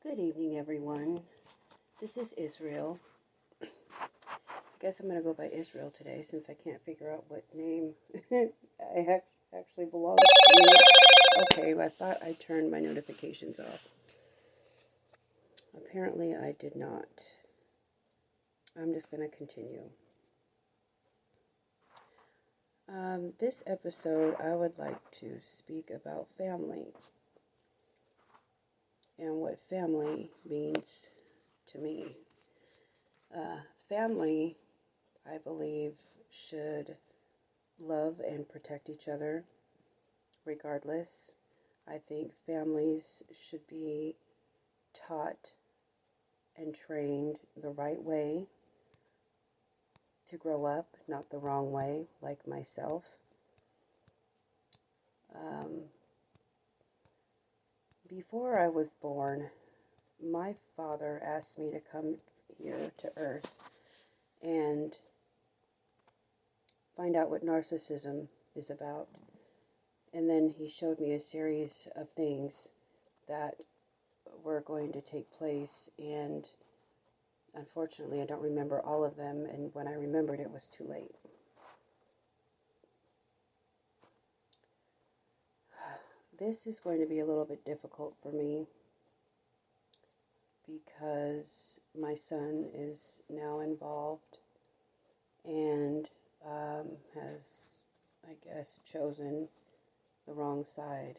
Good evening, everyone. This is Israel. I guess I'm going to go by Israel today since I can't figure out what name actually belongs to me. Okay, I thought I turned my notifications off. Apparently, I did not. I'm just going to continue. This episode, I would like to speak about family and what family means to me. Family, I believe, should love and protect each other regardless. I think families should be taught and trained the right way to grow up, not the wrong way, like myself. Before I was born, my father asked me to come here to Earth and find out what narcissism is about. And then he showed me a series of things that were going to take place, and unfortunately I don't remember all of them, and when I remembered it was too late. This is going to be a little bit difficult for me because my son is now involved and has, I guess, chosen the wrong side.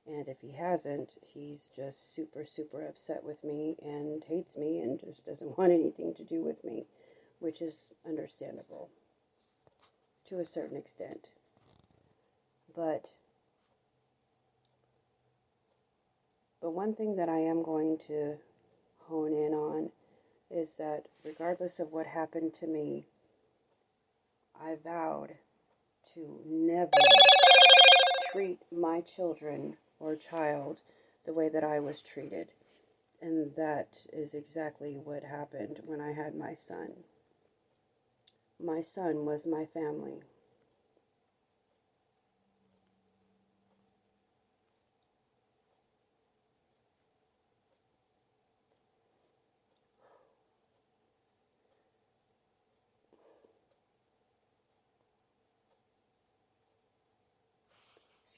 And if he hasn't, he's just super, super upset with me and hates me and just doesn't want anything to do with me, which is understandable to a certain extent. But one thing that I am going to hone in on is that regardless of what happened to me, I vowed to never treat my children or child the way that I was treated. And that is exactly what happened when I had my son. My son was my family.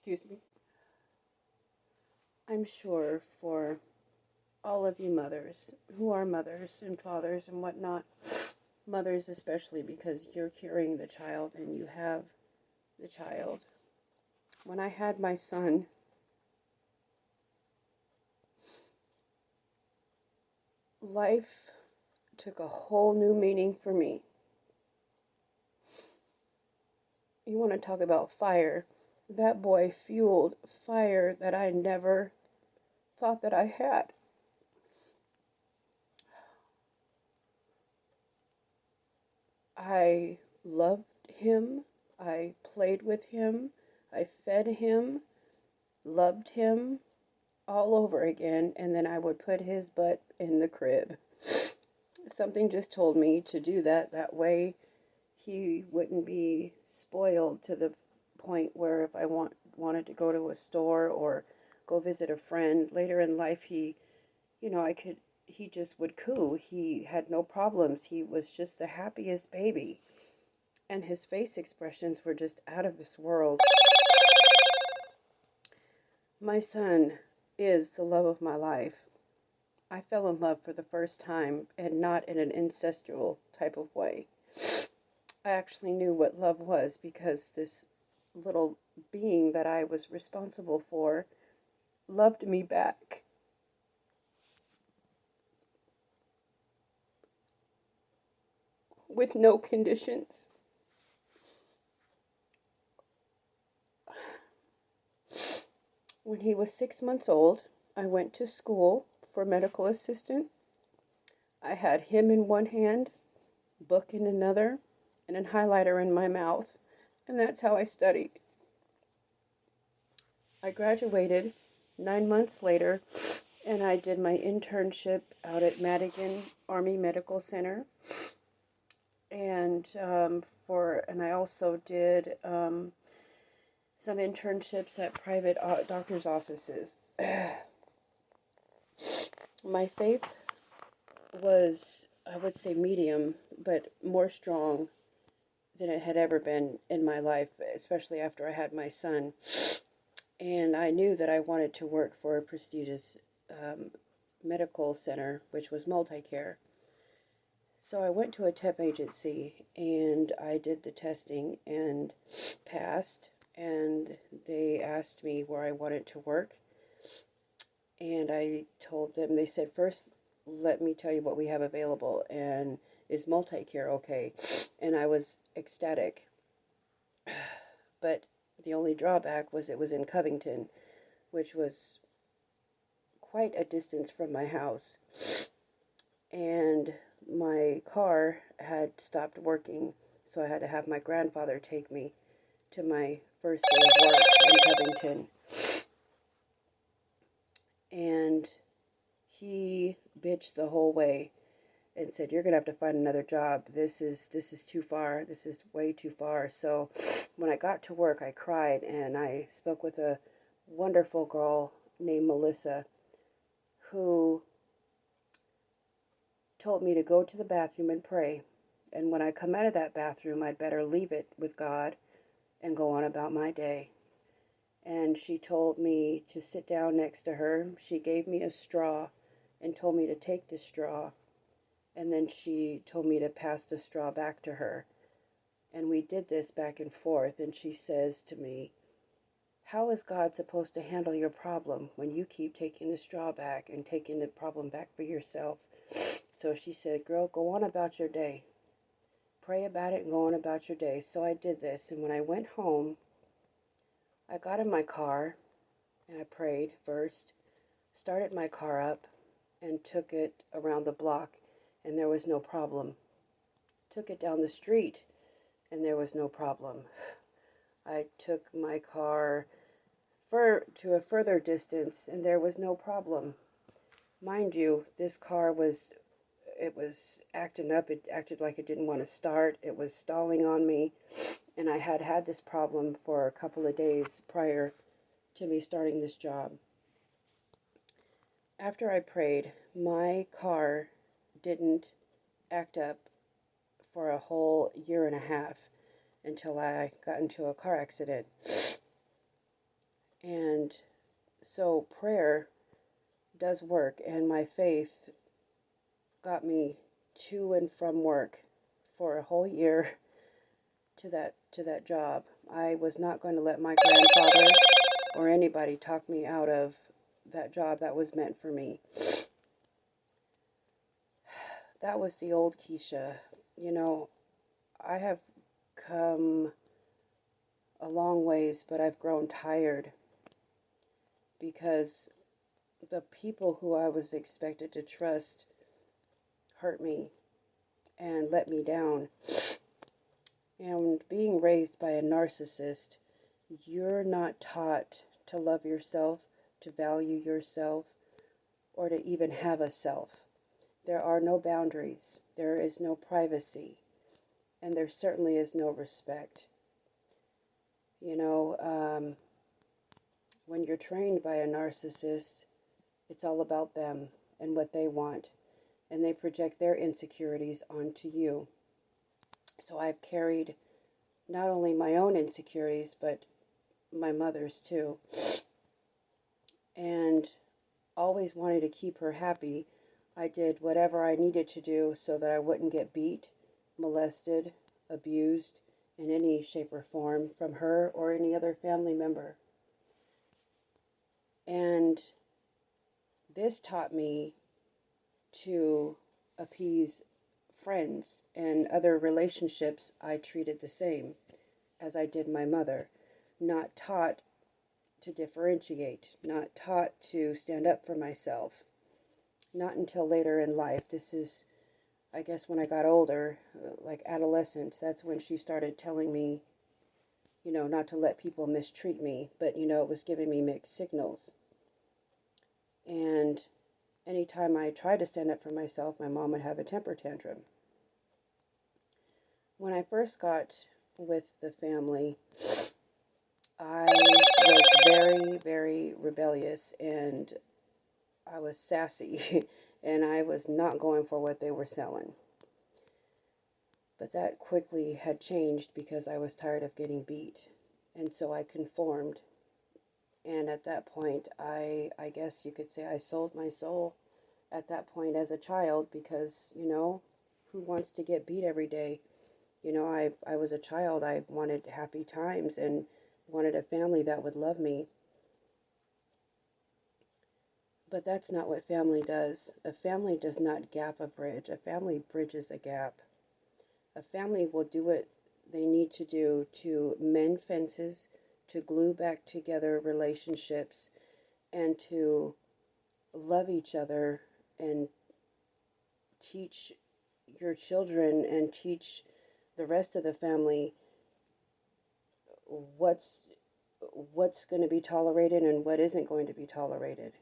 Excuse me. I'm sure for all of you mothers who are mothers and fathers and whatnot, mothers especially because you're carrying the child and you have the child. When I had my son, life took a whole new meaning for me. You want to talk about fire? That boy fueled fire that I never thought that I had. I loved him. I played with him. I fed him, loved him all over again, and then I would put his butt in the crib. Something just told me to do that. That way he wouldn't be spoiled to the point where if I wanted to go to a store or go visit a friend later in life, he just would coo. He had no problems. He was just the happiest baby. And his face expressions were just out of this world. My son is the love of my life. I fell in love for the first time, and not in an incestual type of way. I actually knew what love was because this little being that I was responsible for loved me back. With no conditions. When he was 6 months old, I went to school for medical assistant. I had him in one hand, book in another, and a highlighter in my mouth, and that's how I studied. I graduated 9 months later, and I did my internship out at Madigan Army Medical Center, and I also did some internships at private doctor's offices. My faith was, I would say, medium, but more strong than it had ever been in my life, especially after I had my son. And I knew that I wanted to work for a prestigious medical center, which was multi-care. So I went to a temp agency and I did the testing and passed. And they asked me where I wanted to work. And I told them, they said, first, let me tell you what we have available. And is multi-care okay? And I was ecstatic. But the only drawback was it was in Covington, which was quite a distance from my house. And my car had stopped working, so I had to have my grandfather take me to my first day of work in Covington. And he bitched the whole way and said, "You're gonna have to find another job. This is too far. This is way too far." So when I got to work, I cried and I spoke with a wonderful girl named Melissa, who told me to go to the bathroom and pray. And when I come out of that bathroom, I'd better leave it with God and go on about my day. And she told me to sit down next to her. She gave me a straw and told me to take the straw. And then she told me to pass the straw back to her. And we did this back and forth. And she says to me, "How is God supposed to handle your problem when you keep taking the straw back and taking the problem back for yourself?" So she said, "Girl, go on about your day. Pray about it and go on about your day." So I did this. And when I went home, I got in my car and I prayed first, started my car up and took it around the block and there was no problem. Took it down the street and there was no problem. I took my car to a further distance and there was no problem. Mind you, this car was acting up. It acted like it didn't want to start. It was stalling on me. And I had had this problem for a couple of days prior to me starting this job. After I prayed, my car didn't act up for a whole year and a half until I got into a car accident. And so prayer does work, and my faith got me to and from work for a whole year to that job. I was not going to let my grandfather or anybody talk me out of that job that was meant for me. That was the old Keisha. You know, I have come a long ways, but I've grown tired because the people who I was expected to trust hurt me and let me down. And being raised by a narcissist, you're not taught to love yourself, to value yourself, or to even have a self. There are no boundaries, there is no privacy, and there certainly is no respect. You know, when you're trained by a narcissist, it's all about them and what they want, and they project their insecurities onto you. So I've carried not only my own insecurities, but my mother's too. And always wanted to keep her happy. I did whatever I needed to do so that I wouldn't get beat, molested, abused in any shape or form from her or any other family member. And this taught me to appease friends and other relationships. I treated the same as I did my mother. Not taught to differentiate, not taught to stand up for myself. Not until later in life. This is, I guess, when I got older, like adolescent, that's when she started telling me, you know, not to let people mistreat me, but, you know, it was giving me mixed signals. And anytime I tried to stand up for myself, my mom would have a temper tantrum. When I first got with the family, I was very, very rebellious and I was sassy and I was not going for what they were selling. But that quickly had changed because I was tired of getting beat. And so I conformed. And at that point, I guess you could say I sold my soul at that point as a child because, who wants to get beat every day? I was a child. I wanted happy times and wanted a family that would love me. But that's not what family does. A family does not gap a bridge. A family bridges a gap. A family will do what they need to do to mend fences, to glue back together relationships, and to love each other and teach your children and teach the rest of the family what's going to be tolerated and what isn't going to be tolerated.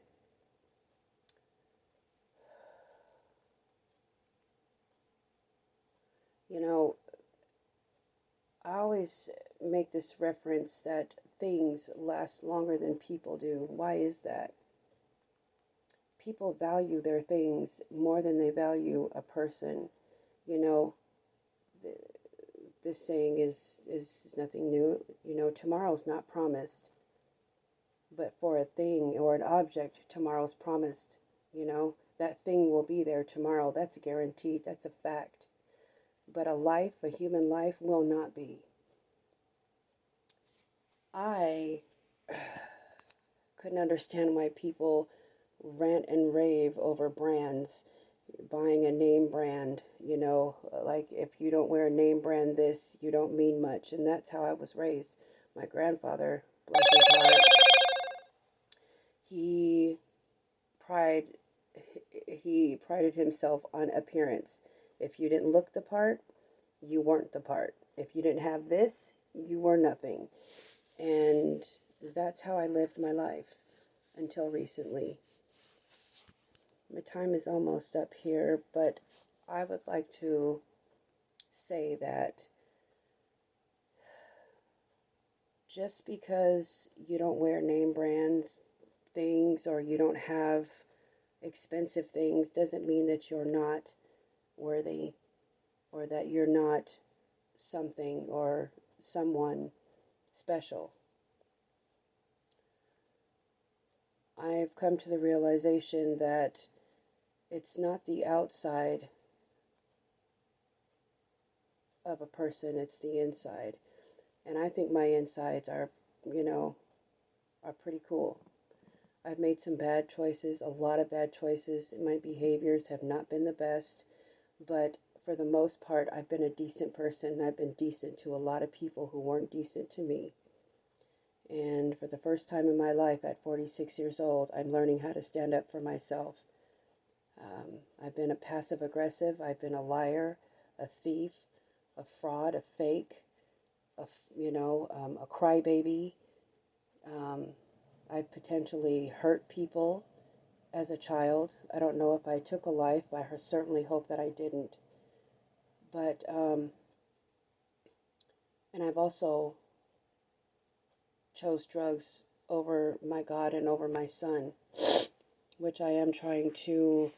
I always make this reference that things last longer than people do. Why is that? People value their things more than they value a person. The, this saying is nothing new. Tomorrow's not promised, but for a thing or an object, tomorrow's promised. That thing will be there tomorrow. That's guaranteed. That's a fact. But a human life, will not be. I couldn't understand why people rant and rave over brands, buying a name brand, like if you don't wear a name brand this, you don't mean much. And that's how I was raised. My grandfather, bless his heart, he pride he prided himself on appearance. If you didn't look the part, you weren't the part. If you didn't have this, you were nothing. And that's how I lived my life until recently. My time is almost up here, but I would like to say that just because you don't wear name brands things or you don't have expensive things doesn't mean that you're not worthy or that you're not something or someone special. I've come to the realization that it's not the outside of a person, it's the inside. And I think my insides are pretty cool. I've made some bad choices, a lot of bad choices. My behaviors have not been the best, but for the most part, I've been a decent person, and I've been decent to a lot of people who weren't decent to me. And for the first time in my life, at 46 years old, I'm learning how to stand up for myself. I've been a passive aggressive, I've been a liar, a thief, a fraud, a fake, a crybaby. I've potentially hurt people as a child. I don't know if I took a life, but I certainly hope that I didn't. But, and I've also chose drugs over my God and over my son, which I am trying to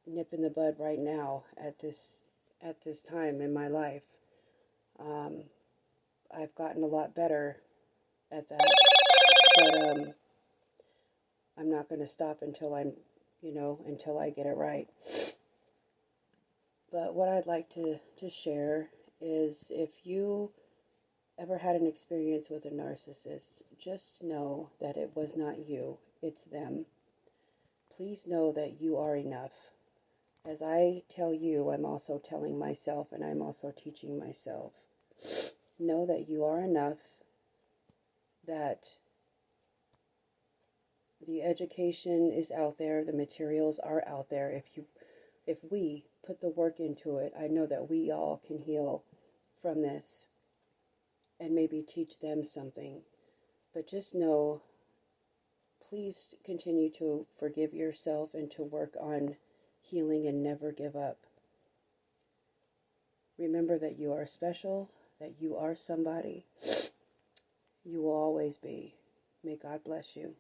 nip in the bud right now at this time in my life. I've gotten a lot better at that, but I'm not going to stop until until I get it right. But what I'd like to share is if you ever had an experience with a narcissist, just know that it was not you, it's them. Please know that you are enough. As I tell you, I'm also telling myself, and I'm also teaching myself. Know that you are enough, that the education is out there, the materials are out there. If we put the work into it, I know that we all can heal from this and maybe teach them something. But just know, please continue to forgive yourself and to work on healing and never give up. Remember that you are special, that you are somebody. You will always be. May God bless you.